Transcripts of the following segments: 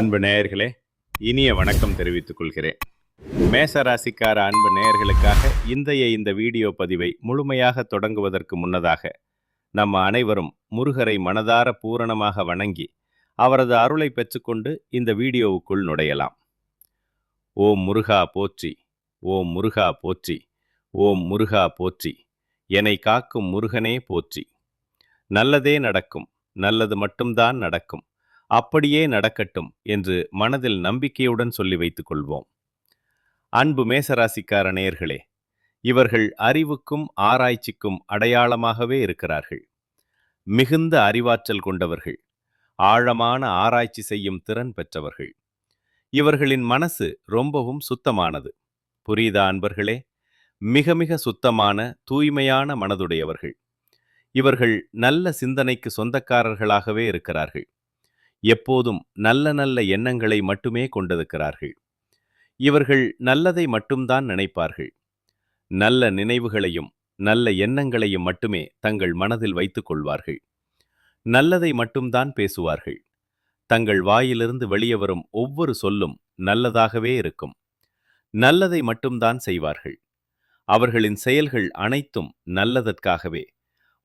அன்பு நேயர்களே, இனிய வணக்கம் தெரிவித்துக் கொள்கிறேன். மேசராசிக்கார அன்பு நேயர்களுக்காக இந்த வீடியோ பதிவை முழுமையாக தொடங்குவதற்கு முன்னதாக நம்ம அனைவரும் முருகரை மனதார பூரணமாக வணங்கி அவரது அருளை பெற்றுக்கொண்டு இந்த வீடியோவுக்குள் நுழையலாம். ஓம் முருகா போற்றி, ஓம் முருகா போற்றி, ஓம் முருகா போற்றி, என்னை காக்கும் முருகனே போற்றி. நல்லதே நடக்கும், நல்லது மட்டும்தான் நடக்கும், அப்படியே நடக்கட்டும் என்று மனதில் நம்பிக்கையுடன் சொல்லி வைத்துக் கொள்வோம். அன்பு மேசராசிக்கார நேயர்களே, இவர்கள் அறிவுக்கும் ஆராய்ச்சிக்கும் அடையாளமாகவே இருக்கிறார்கள். மிகுந்த அறிவாற்றல் கொண்டவர்கள், ஆழமான ஆராய்ச்சி செய்யும் திறன் பெற்றவர்கள். இவர்களின் மனசு ரொம்பவும் சுத்தமானது. புரியுதா அன்பர்களே? மிக மிக சுத்தமான தூய்மையான மனதுடையவர்கள். இவர்கள் நல்ல சிந்தனைக்கு சொந்தக்காரர்களாகவே இருக்கிறார்கள். எப்போதும் நல்ல நல்ல எண்ணங்களை மட்டுமே கொண்டிருக்கிறார்கள். இவர்கள் நல்லதை மட்டும்தான் நினைப்பார்கள். நல்ல நினைவுகளையும் நல்ல எண்ணங்களையும் மட்டுமே தங்கள் மனதில் வைத்துக் கொள்வார்கள். நல்லதை மட்டும்தான் பேசுவார்கள். தங்கள் வாயிலிருந்து வெளியே வரும் ஒவ்வொரு சொல்லும் நல்லதாகவே இருக்கும். நல்லதை மட்டும்தான் செய்வார்கள். அவர்களின் செயல்கள் அனைத்தும் நல்லதற்காகவே,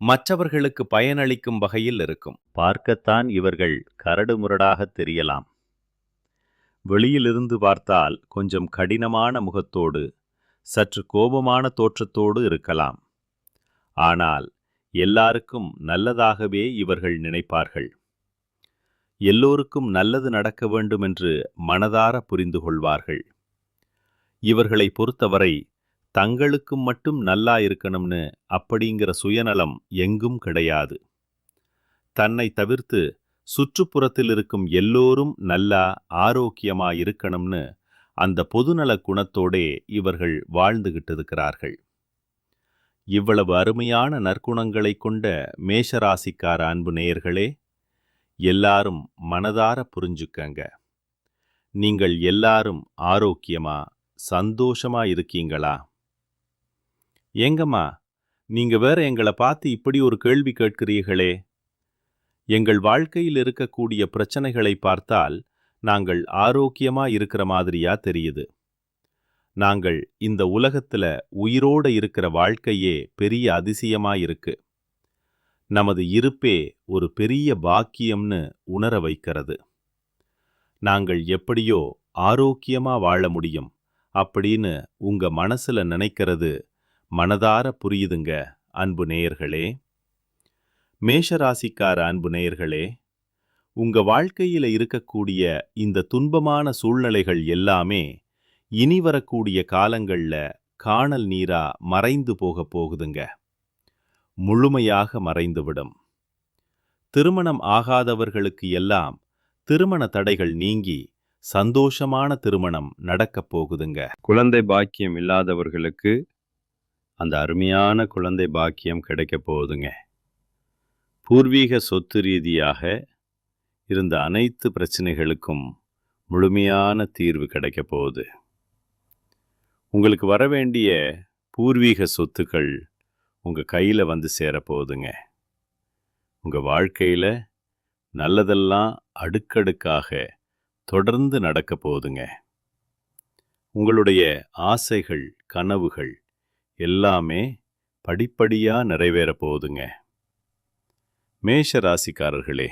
மற்றவர்களுக்கு பயனளிக்கும் வகையில் இருக்கும். பார்க்கத்தான் இவர்கள் கரடுமுரடாக தெரியலாம். வெளியிலிருந்து பார்த்தால் கொஞ்சம் கடினமான முகத்தோடு, சற்று கோபமான தோற்றத்தோடு இருக்கலாம். ஆனால் எல்லாருக்கும் நல்லதாகவே இவர்கள் நினைப்பார்கள். எல்லோருக்கும் நல்லது நடக்க வேண்டும் என்று மனதார புரிந்து கொள்வார்கள். இவர்களை பொறுத்தவரை தங்களுக்கும் மட்டும் நல்லா இருக்கணும்னு அப்படிங்கிற சுயநலம் எங்கும் கிடையாது. தன்னை தவிர்த்து சுற்றுப்புறத்தில் இருக்கும் எல்லோரும் நல்லா ஆரோக்கியமா இருக்கணும்னு அந்த பொதுநல குணத்தோடே இவர்கள் வாழ்ந்துகிட்டு இருக்கிறார்கள். இவ்வளவு அருமையான நற்குணங்களை கொண்ட மேஷராசிக்கார அன்பு நேயர்களே, எல்லாரும் மனதார புரிஞ்சுக்கங்க. நீங்கள் எல்லாரும் ஆரோக்கியமா சந்தோஷமா இருக்கீங்களா? ஏங்கம்மா, நீங்க வேற எங்களை பார்த்து இப்படி ஒரு கேள்வி கேட்கிறீர்களே? எங்கள் வாழ்க்கையில் இருக்கக்கூடிய பிரச்சனைகளை பார்த்தால் நாங்கள் ஆரோக்கியமா இருக்கிற மாதிரியா தெரியுது. நாங்கள் இந்த உலகத்துல உயிரோட இருக்கிற வாழ்க்கையே பெரிய அதிசயமா இருக்கு. நமது இருப்பே ஒரு பெரிய பாக்கியம்னு உணர வைக்கிறது. நாங்கள் எப்படியோ ஆரோக்கியமா வாழ முடியும் அப்படின்னு உங்க மனசுல நினைக்கிறது மனதார புரியுதுங்க அன்பு நேயர்களே. மேஷராசிக்கார அன்பு நேயர்களே, உங்க வாழ்க்கையில இருக்கக்கூடிய இந்த துன்பமான சூழ்நிலைகள் எல்லாமே இனி வரக்கூடிய காலங்கள்ல காணல் நீரா மறைந்து போக போகுதுங்க. முழுமையாக மறைந்துவிடும். திருமணம் ஆகாதவர்களுக்கு எல்லாம் திருமண தடைகள் நீங்கி சந்தோஷமான திருமணம் நடக்கப் போகுதுங்க. குழந்தை பாக்கியம் இல்லாதவர்களுக்கு அந்த அருமையான குழந்தை பாக்கியம் கிடைக்க போகுதுங்க. பூர்வீக சொத்து ரீதியாக இருந்த அனைத்து பிரச்சனைகளுக்கும் முழுமையான தீர்வு கிடைக்க போகுது. உங்களுக்கு வர வேண்டிய பூர்வீக சொத்துக்கள் உங்க கையில வந்து சேரப்போகுதுங்க. உங்க வாழ்க்கையில நல்லதெல்லாம் அடுக்கடுக்காக தொடர்ந்து நடக்க போகுதுங்க. உங்களுடைய ஆசைகள், கனவுகள் எல்லாமே படிப்படியா நிறைவேற போகுதுங்க. மேஷ ராசிக்காரர்களே,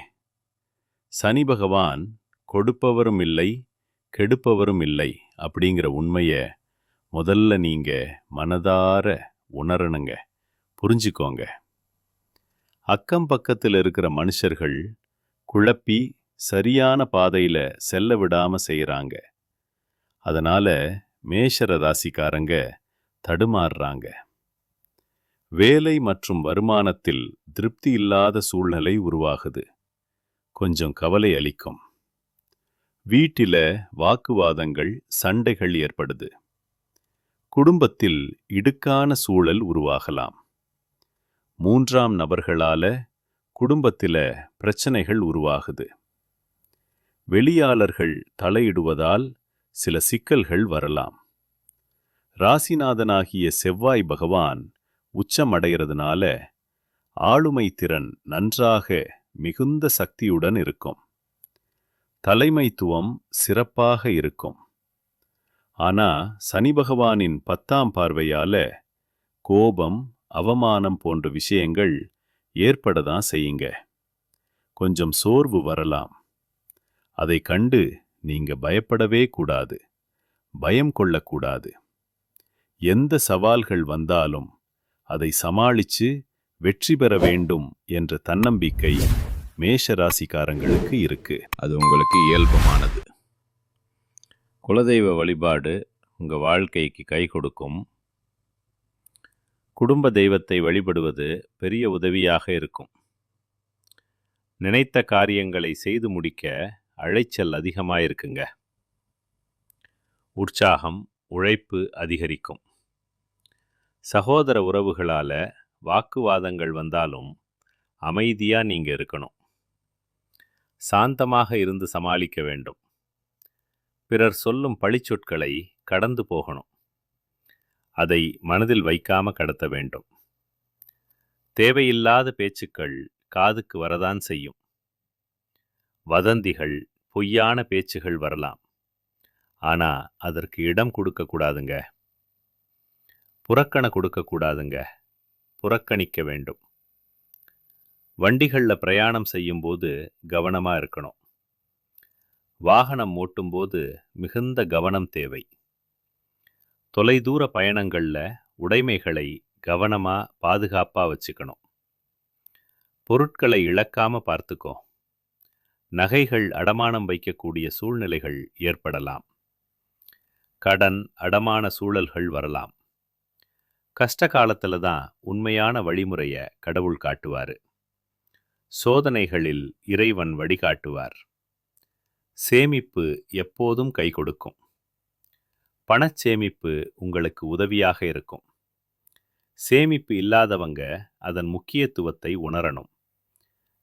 சனி பகவான் கொடுப்பவரும் இல்லை, கெடுப்பவரும் இல்லை அப்படிங்கிற உண்மையை முதல்ல நீங்க மனதார உணரணுங்க, புரிஞ்சுக்கோங்க. அக்கம் பக்கத்தில் இருக்கிற மனுஷர்கள் குழப்பி சரியான பாதையில செல்ல விடாம செய்யறாங்க. அதனால மேஷர ராசிக்காரங்க தடுமாறுறாங்க. வேலை மற்றும் வருமானத்தில் திருப்தி இல்லாத சூழ்நிலை உருவாகுது. கொஞ்சம் கவலை அளிக்கும். வீட்டில வாக்குவாதங்கள், சண்டைகள் ஏற்படுது. குடும்பத்தில் இடுக்கான சூழல் உருவாகலாம். மூன்றாம் நபர்களால குடும்பத்தில பிரச்சனைகள் உருவாகுது. வெளியாளர்கள் தலையிடுவதால் சில சிக்கல்கள் வரலாம். ராசிநாதனாகிய செவ்வாய் பகவான் உச்சமடைகிறதுனால ஆளுமை திறன் நன்றாக மிகுந்த சக்தியுடன் இருக்கும். தலைமைத்துவம் சிறப்பாக இருக்கும். ஆனா சனி பகவானின் 10ஆம் பார்வையால கோபம், அவமானம் போன்ற விஷயங்கள் ஏற்படதான் செய்யுங்க. கொஞ்சம் சோர்வு வரலாம். அதை கண்டு நீங்க பயப்படவே கூடாது, பயம் கொள்ளக்கூடாது. எந்த சவால்கள் வந்தாலும் அதை சமாளிச்சு வெற்றி பெற வேண்டும் என்ற தன்னம்பிக்கை மேஷ ராசிக்காரங்களுக்கு இருக்கு. அது உங்களுக்கு இயல்பமானது. குலதெய்வ வழிபாடு உங்க வாழ்க்கைக்கு கை கொடுக்கும். குடும்ப தெய்வத்தை வழிபடுவது பெரிய உதவியாக இருக்கும். நினைத்த காரியங்களை செய்து முடிக்க அழைச்சல் அதிகமாயிருக்குங்க. உற்சாகம், உழைப்பு அதிகரிக்கும். சகோதர உறவுகளால வாக்குவாதங்கள் வந்தாலும் அமைதியா நீங்க இருக்கணும். சாந்தமாக இருந்து சமாளிக்க வேண்டும். பிறர் சொல்லும் பழிச்சொற்களை கடந்து போகணும். அதை மனதில் வைக்காம கடத்த வேண்டும். தேவையில்லாத பேச்சுக்கள் காதுக்கு வரதான் செய்யும். வதந்திகள், பொய்யான பேச்சுகள் வரலாம். ஆனா அதற்கு இடம் கொடுக்கக்கூடாதுங்க. புறக்கண கொடுக்கக்கூடாதுங்க. புறக்கணிக்க வேண்டும். வண்டிகளில் பிரயாணம் செய்யும்போது கவனமாக இருக்கணும். வாகனம் ஓட்டும்போது மிகுந்த கவனம் தேவை. தொலைதூர பயணங்களில் உடைமைகளை கவனமாக பாதுகாப்பாக வச்சுக்கணும். பொருட்களை இழக்காம பார்த்துக்கோ. நகைகள் அடமானம் வைக்கக்கூடிய சூழ்நிலைகள் ஏற்படலாம். கடன், அடமான சூழல்கள் வரலாம். கஷ்ட காலத்துல தான் உண்மையான வழிமுறையை கடவுள் காட்டுவார். சோதனைகளில் இறைவன் வழிகாட்டுவார். சேமிப்பு எப்போதும் கை கொடுக்கும். பணச்சேமிப்பு உங்களுக்கு உதவியாக இருக்கும். சேமிப்பு இல்லாதவங்க அதன் முக்கியத்துவத்தை உணரணும்.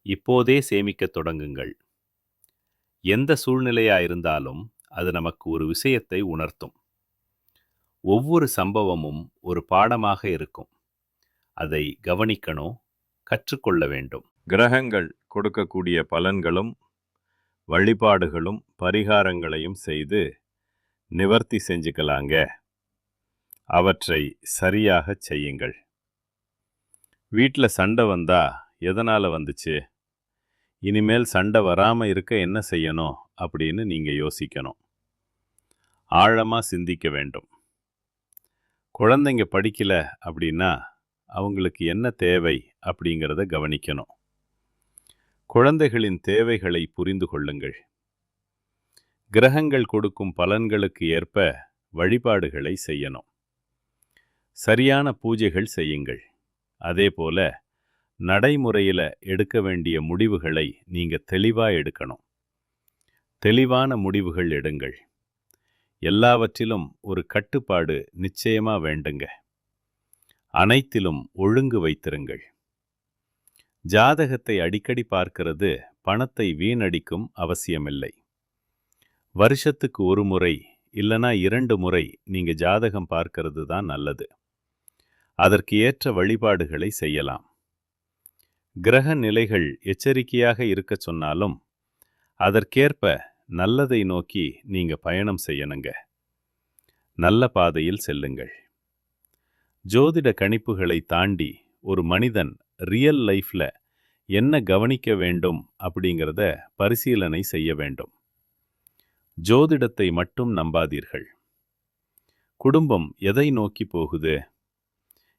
இப்போதே சேமிக்க தொடங்குங்கள். எந்த சூழ்நிலையா இருந்தாலும் அது நமக்கு ஒரு விஷயத்தை உணர்த்தும். ஒவ்வொரு சம்பவமும் ஒரு பாடமாக இருக்கும். அதை கவனிக்கணும், கற்றுக்கொள்ள வேண்டும். கிரகங்கள் கொடுக்கக்கூடிய பலன்களும் வழிபாடுகளும் பரிகாரங்களையும் செய்து நிவர்த்தி செஞ்சுக்கலாங்க. அவற்றை சரியாக செய்யுங்கள். வீட்டில் சண்டை வந்தா எதனால் வந்துச்சு, இனிமேல் சண்டை வராமல் இருக்க என்ன செய்யணும் அப்படின்னு நீங்கள் யோசிக்கணும். ஆழமாக சிந்திக்க வேண்டும். குழந்தைங்க படிக்கல அப்படின்னா அவங்களுக்கு என்ன தேவை அப்படிங்கிறத கவனிக்கணும். குழந்தைகளின் தேவைகளை புரிந்து கொள்ளுங்கள். கிரகங்கள் கொடுக்கும் பலன்களுக்கு ஏற்ப வழிபாடுகளை செய்யணும். சரியான பூஜைகள் செய்யுங்கள். அதேபோல நடைமுறையில் எடுக்க வேண்டிய முடிவுகளை நீங்கள் தெளிவாக எடுக்கணும். தெளிவான முடிவுகள் எடுங்கள். எல்லாவற்றிலும் ஒரு கட்டுப்பாடு நிச்சயமா வேண்டுங்க. அனைத்திலும் ஒழுங்கு வைத்திருங்கள். ஜாதகத்தை அடிக்கடி பார்க்கிறது பணத்தை வீணடிக்கும் அவசியமில்லை. வருஷத்துக்கு ஒரு முறை இல்லனா 2 முறை நீங்க ஜாதகம் பார்க்கிறது தான் நல்லது. அதற்கு ஏற்ற வழிபாடுகளை செய்யலாம். கிரக நிலைகள் எச்சரிக்கையாக இருக்க சொன்னாலும் அதற்கேற்ப நல்லதை நோக்கி நீங்க பயணம் செய்யணுங்க. நல்ல பாதையில் செல்லுங்கள். ஜோதிட கணிப்புகளை தாண்டி ஒரு மனிதன் ரியல் லைஃப்ல என்ன கவனிக்க வேண்டும் அப்படிங்கிறத பரிசீலனை செய்ய வேண்டும். ஜோதிடத்தை மட்டும் நம்பாதீர்கள். குடும்பம் எதை நோக்கி போகுது,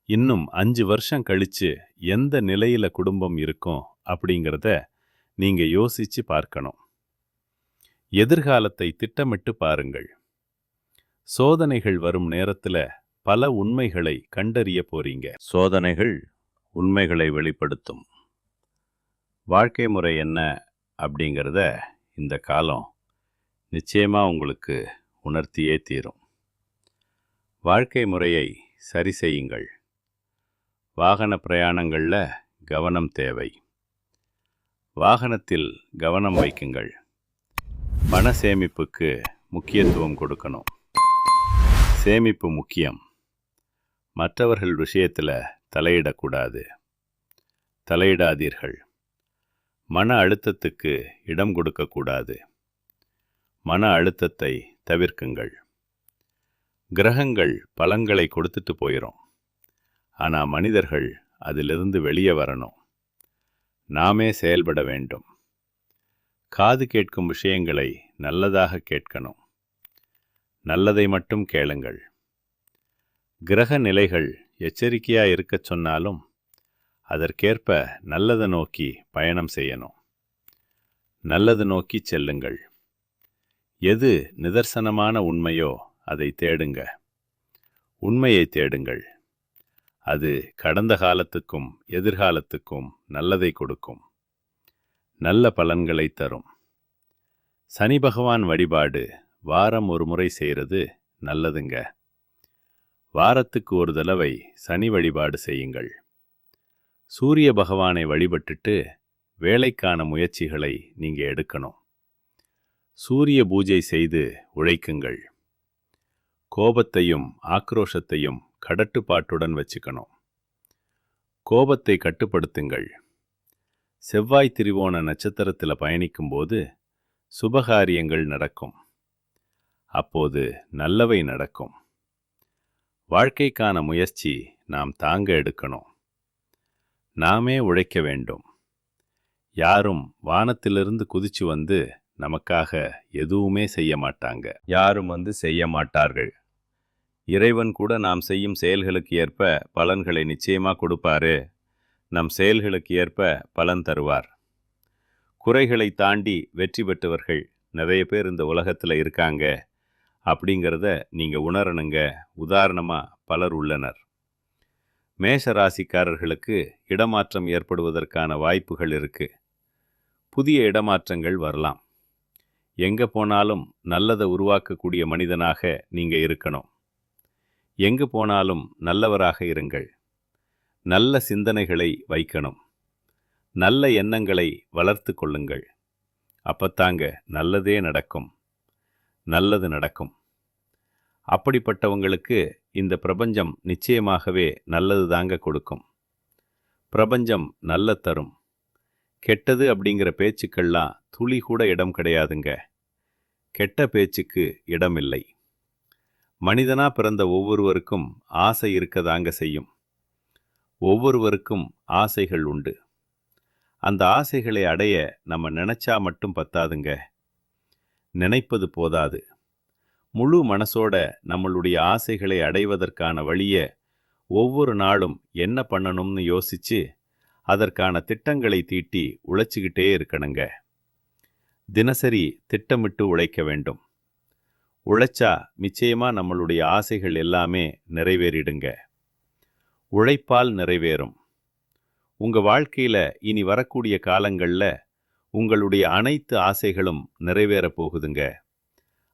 இன்னும் 5 வருஷம் கழிச்சு எந்த நிலையில குடும்பம் இருக்கும் அப்படிங்கிறத நீங்க யோசிச்சு பார்க்கணும். எதிர்காலத்தை திட்டமிட்டு பாருங்கள். சோதனைகள் வரும் நேரத்துல பல உண்மைகளை கண்டறிய போறீங்க. சோதனைகள் உண்மைகளை வெளிப்படுத்தும். வாழ்க்கை முறை என்ன அப்படிங்கிறத இந்த காலம் நிச்சயமா உங்களுக்கு உணர்த்தியே தீரும். வாழ்க்கை முறையை சரி செய்யுங்கள். வாகன பிரயாணங்களில் கவனம் தேவை. வாகனத்தில் கவனம் வைக்குங்கள். பண சேமிப்புக்கு முக்கியத்துவம் கொடுக்கணும். சேமிப்பு முக்கியம். மற்றவர்கள் விஷயத்தில் தலையிடக்கூடாது. தலையிடாதீர்கள். மன அழுத்தத்துக்கு இடம் கொடுக்கக்கூடாது. மன அழுத்தத்தை தவிர்க்குங்கள். கிரகங்கள் பலன்களை கொடுத்துட்டு போயிடும். ஆனால் மனிதர்கள் அதிலிருந்து வெளியே வரணும். நாமே செயல்பட வேண்டும். காது கேட்கும் விஷயங்களை நல்லதாக கேட்கணும். நல்லதை மட்டும் கேளுங்கள். கிரக நிலைகள் எச்சரிக்கையா இருக்கச் சொன்னாலும் அதற்கேற்ப நல்லதை நோக்கி பயணம் செய்யணும். நல்லது நோக்கி செல்லுங்கள். எது நிதர்சனமான உண்மையோ அதை தேடுங்க. உண்மையை தேடுங்கள். அது கடந்த காலத்துக்கும் எதிர்காலத்துக்கும் நல்லதை கொடுக்கும். நல்ல பலன்களை தரும். சனி பகவான் வழிபாடு வாரம் ஒரு முறை செய்கிறது நல்லதுங்க. வாரத்துக்கு ஒரு தடவை சனி வழிபாடு செய்யுங்கள். சூரிய பகவானை வழிபட்டுட்டு வேலைக்கான முயற்சிகளை நீங்க எடுக்கணும். சூரிய பூஜை செய்து உழைக்குங்கள். கோபத்தையும் ஆக்ரோஷத்தையும் கடட்டுப்பாட்டுடன் வச்சுக்கணும். கோபத்தை கட்டுப்படுத்துங்கள். செவ்வாய் திரிவோண நட்சத்திரத்தில் பயணிக்கும்போது சுபகாரியங்கள் நடக்கும். அப்போது நல்லவை நடக்கும். வாழ்க்கைக்கான முயற்சி நாம் தாங்க எடுக்கணும். நாமே உழைக்க வேண்டும். யாரும் வானத்திலிருந்து குதிச்சு வந்து நமக்காக எதுவுமே செய்ய மாட்டாங்க. யாரும் செய்ய மாட்டார்கள். இறைவன் கூட நாம் செய்யும் செயல்களுக்கு ஏற்ப பலன்களை நிச்சயமாக கொடுப்பாரு. நம் செயல்களுக்கு ஏற்ப பலன் தருவார். குறைகளை தாண்டி வெற்றி பெற்றவர்கள் நிறைய பேர் இந்த உலகத்தில் இருக்காங்க அப்படிங்கிறத நீங்கள் உணரணுங்க. உதாரணமாக பலர் உள்ளனர். மேஷ ராசிக்காரர்களுக்கு இடமாற்றம் ஏற்படுவதற்கான வாய்ப்புகள் இருக்கு. புதிய இடமாற்றங்கள் வரலாம். எங்கே போனாலும் நல்லதை உருவாக்கக்கூடிய மனிதனாக நீங்கள் இருக்கணும். எங்கு போனாலும் நல்லவராக இருங்கள். நல்ல சிந்தனைகளை வைக்கணும். நல்ல எண்ணங்களை வளர்த்து கொள்ளுங்கள். அப்பத்தாங்க நல்லதே நடக்கும். நல்லது நடக்கும். அப்படிப்பட்டவங்களுக்கு இந்த பிரபஞ்சம் நிச்சயமாகவே நல்லது தாங்க கொடுக்கும். பிரபஞ்சம் நல்ல தரும். கெட்டது அப்படிங்கிற பேச்சுக்கள்லாம் துளி கூட இடம் கிடையாதுங்க. கெட்ட பேச்சுக்கு இடமில்லை. மனிதனா பிறந்த ஒவ்வொருவருக்கும் ஆசை இருக்கதாங்க செய்யும். ஒவ்வொருவருக்கும் ஆசைகள் உண்டு. அந்த ஆசைகளை அடைய நம்ம நினைச்சா மட்டும் பத்தாதுங்க. நினைப்பது போதாது. முழு மனசோட நம்மளுடைய ஆசைகளை அடைவதற்கான வழியை ஒவ்வொரு நாளும் என்ன பண்ணணும்னு யோசிச்சு அதற்கான திட்டங்களை தீட்டி உழைச்சிக்கிட்டே இருக்கணுங்க. தினசரி திட்டமிட்டு உழைக்க வேண்டும். உழைச்சா நிச்சயமா நம்மளுடைய ஆசைகள் எல்லாமே நிறைவேறிடுங்க. உழைப்பால் நிறைவேறும். உங்க வாழ்க்கையில இனி வரக்கூடிய காலங்கள்ல உங்களுடைய அனைத்து ஆசைகளும் நிறைவேற போகுதுங்க.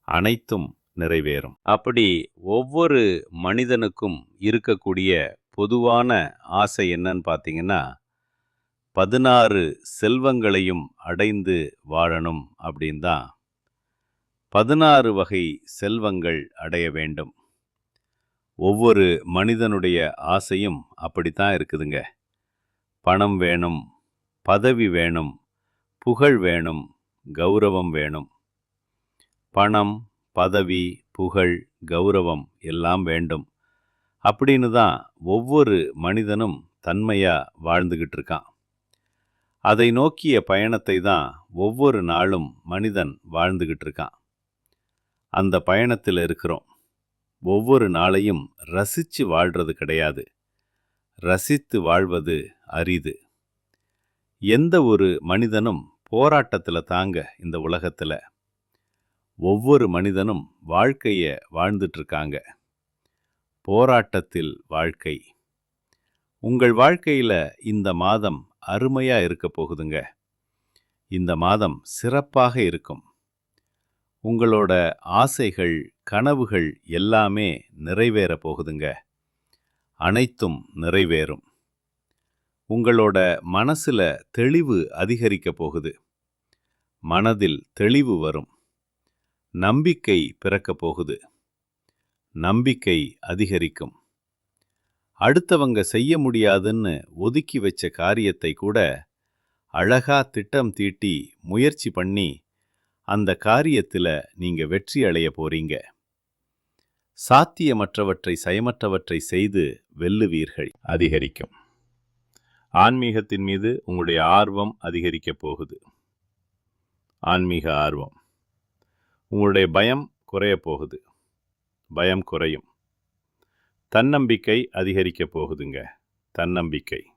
அனைத்தும் நிறைவேறும். அப்படி ஒவ்வொரு மனிதனுக்கும் இருக்கக்கூடிய பொதுவான ஆசை என்னன்னு பார்த்தீங்கன்னா, 16 செல்வங்களையும் அடைந்து வாழணும் அப்படின்னு தான். 16 வகை செல்வங்கள் அடைய வேண்டும். ஒவ்வொரு மனிதனுடைய ஆசையும் அப்படித்தான் இருக்குதுங்க. பணம் வேணும், பதவி வேணும், புகழ் வேணும், கௌரவம் வேணும். பணம், பதவி, புகழ், கௌரவம் எல்லாம் வேண்டும் அப்படின்னு தான் ஒவ்வொரு மனிதனும் தன்மையா வாழ்ந்துகிட்டு இருக்கான். அதை நோக்கிய பயணத்தை தான் ஒவ்வொரு நாளும் மனிதன் வாழ்ந்துகிட்டு இருக்கான். அந்த பயணத்தில் இருக்கிறோம். ஒவ்வொரு நாளையும் ரசித்து வாழ்றது கிடையாது. ரசித்து வாழ்வது அரிது. எந்த ஒரு மனிதனும் போராட்டத்தில் தாங்க இந்த உலகத்தில். ஒவ்வொரு மனிதனும் வாழ்க்கையை வாழ்ந்துட்டு இருக்காங்க. போராட்டத்தில் வாழ்க்கை. உங்கள் வாழ்க்கையில் இந்த மாதம் அருமையாக இருக்க போகுதுங்க. இந்த மாதம் சிறப்பாக இருக்கும். உங்களோட ஆசைகள், கனவுகள் எல்லாமே நிறைவேற போகுதுங்க. அனைத்தும் நிறைவேறும். உங்களோட மனசுல தெளிவு அதிகரிக்க போகுது. மனதில் தெளிவு வரும். நம்பிக்கை பிறக்க போகுது. நம்பிக்கை அதிகரிக்கும். அடுத்தவங்க செய்ய முடியாதுன்னு ஒதுக்கி வச்ச காரியத்தை கூட அழகா திட்டம் தீட்டி முயற்சி பண்ணி அந்த காரியத்துல நீங்க வெற்றி அடைய போறீங்க. சாத்தியமற்றவற்றை செயமற்றவற்றை செய்து வெல்லுவீர்கள். அதிகரிக்கும். ஆன்மீகத்தின் மீது உங்களுடைய ஆர்வம் அதிகரிக்கப் போகுது. ஆன்மீக ஆர்வம். உங்களுடைய பயம் குறையப் போகுது. பயம் குறையும். தன்னம்பிக்கை அதிகரிக்கப் போகுதுங்க. தன்னம்பிக்கை.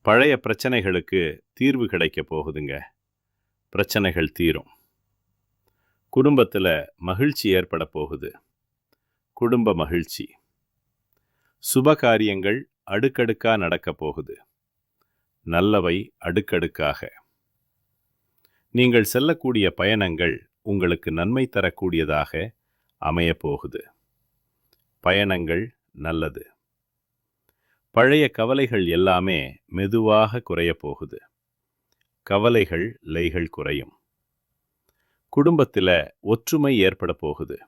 பழைய பிரச்சனைகளுக்கு தீர்வு கிடைக்கப் போகுதுங்க. பிரச்சனைகள் தீரும். குடும்பத்தில் மகிழ்ச்சி ஏற்பட போகுது. குடும்ப மகிழ்ச்சி. சுப காரியங்கள் அடுக்கடுக்கா நடக்கப் போகுது. நல்லவை அடுக்கடுக்காக. நீங்கள் செல்லக்கூடிய பயணங்கள் உங்களுக்கு நன்மை தரக்கூடியதாக அமையப் போகுது. பயணங்கள் நல்லது. பழைய கவலைகள் எல்லாமே மெதுவாக குறையப் போகுது. கவலைகள் லைகள் குறையும். குடும்பத்தில் ஒற்றுமை ஏற்பட போகுது.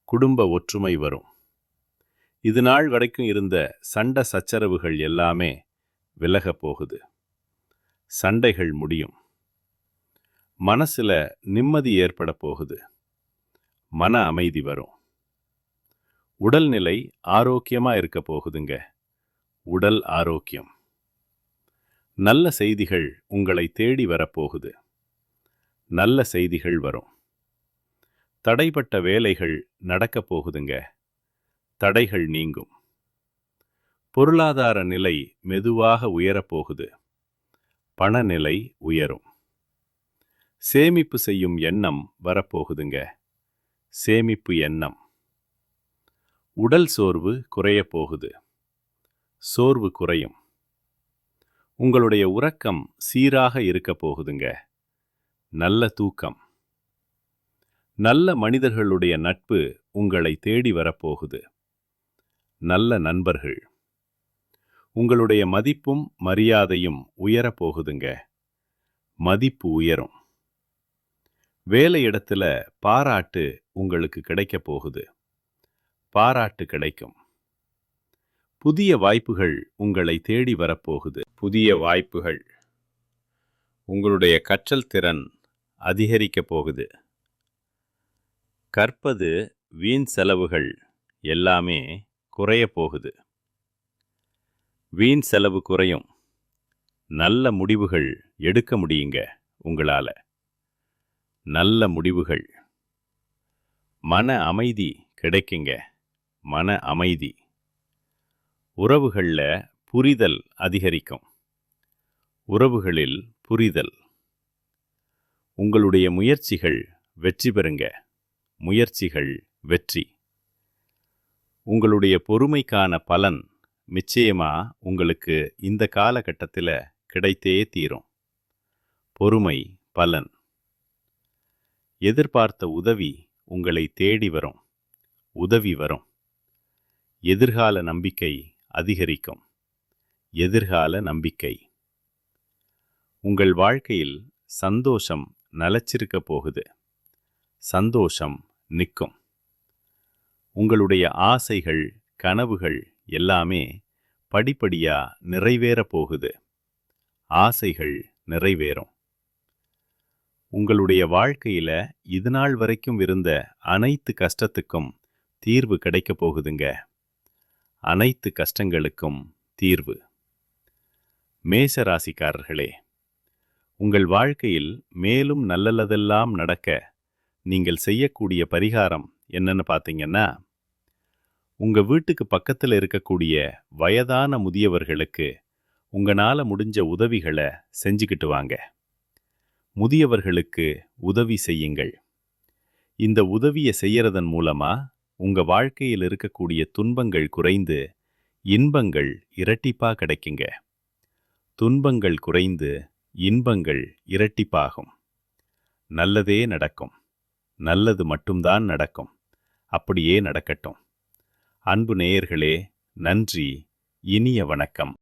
குடும்ப ஒற்றுமை வரும். இது நாள் வரைக்கும் இருந்த சண்டை சச்சரவுகள் எல்லாமே விலகப் போகுது. சண்டைகள் முடியும். மனசுல நிம்மதி ஏற்பட போகுது. மன அமைதி வரும். உடல்நிலை ஆரோக்கியமா இருக்க போகுதுங்க. உடல் ஆரோக்கியம். நல்ல செய்திகள் உங்களை தேடி வரப்போகுது. நல்ல செய்திகள் வரும். தடைப்பட்ட வேலைகள் நடக்கப் போகுதுங்க. தடைகள் நீங்கும். பொருளாதார நிலை மெதுவாக உயரப்போகுது. பணநிலை உயரும். சேமிப்பு செய்யும் எண்ணம் வரப்போகுதுங்க. சேமிப்பு எண்ணம். உடல் சோர்வு குறையப் போகுது. சோர்வு குறையும். உங்களுடைய உறக்கம் சீராக இருக்க போகுதுங்க. நல்ல தூக்கம். நல்ல மனிதர்களுடைய நட்பு உங்களை தேடி வரப்போகுது. நல்ல நண்பர்கள். உங்களுடைய மதிப்பும் மரியாதையும் உயரப்போகுதுங்க. மதிப்பு உயரும். வேலையிடத்துல பாராட்டு உங்களுக்கு கிடைக்கப் போகுது. பாராட்டு கிடைக்கும். புதிய வாய்ப்புகள் உங்களை தேடி வரப்போகுது. புதிய வாய்ப்புகள். உங்களுடைய கற்றல் திறன் அதிகரிக்கப் போகுது. கற்பது வீண் செலவுகள் எல்லாமே குறையப் போகுது. வீண் செலவு குறையும். நல்ல முடிவுகள் எடுக்க முடியுங்க உங்களால. நல்ல முடிவுகள். மன அமைதி கிடைக்குங்க. மன அமைதி. உறவுகளில் புரிதல் அதிகரிக்கும். உறவுகளில் புரிதல். உங்களுடைய முயற்சிகள் வெற்றி பெறுங்க. முயற்சிகள் வெற்றி. உங்களுடைய பொறுமைக்கான பலன் நிச்சயமா உங்களுக்கு இந்த காலகட்டத்தில் கிடைத்தே தீரும். பொறுமை பலன். எதிர்பார்த்த உதவி உங்களை தேடி வரும். உதவி வரும். எதிர்கால நம்பிக்கை அதிகரிக்கும். எதிர்கால நம்பிக்கை. உங்கள் வாழ்க்கையில் சந்தோஷம் நிலைச்சிருக்க போகுது. சந்தோஷம் நிற்கும். உங்களுடைய ஆசைகள் கனவுகள் எல்லாமே படிப்படியா நிறைவேறப் போகுது. ஆசைகள் நிறைவேறும். உங்களுடைய வாழ்க்கையில இதுநாள் வரைக்கும் இருந்த அனைத்து கஷ்டத்துக்கும் தீர்வு கிடைக்கப் போகுதுங்க. அனைத்து கஷ்டங்களுக்கும் தீர்வு. மேஷராசிக்காரர்களே, உங்கள் வாழ்க்கையில் மேலும் நல்லதெல்லாம் நடக்க நீங்கள் செய்யக்கூடிய பரிகாரம் என்னன்னு பார்த்தீங்கன்னா, உங்க வீட்டுக்கு பக்கத்தில் இருக்கக்கூடிய வயதான முதியவர்களுக்கு உங்களால முடிஞ்ச உதவிகளை செஞ்சுக்கிட்டு வாங்க. முதியவர்களுக்கு உதவி செய்யுங்கள். இந்த உதவியை செய்யறதன் மூலமா உங்க வாழ்க்கையில் இருக்கக்கூடிய துன்பங்கள் குறைந்து இன்பங்கள் இரட்டிப்பா கிடைக்குங்க. துன்பங்கள் குறைந்து இன்பங்கள் இரட்டிப்பாகும். நல்லதே நடக்கும். நல்லது மட்டும்தான் நடக்கும். அப்படியே நடக்கட்டும். அன்பு நேயர்களே, நன்றி. இனிய வணக்கம்.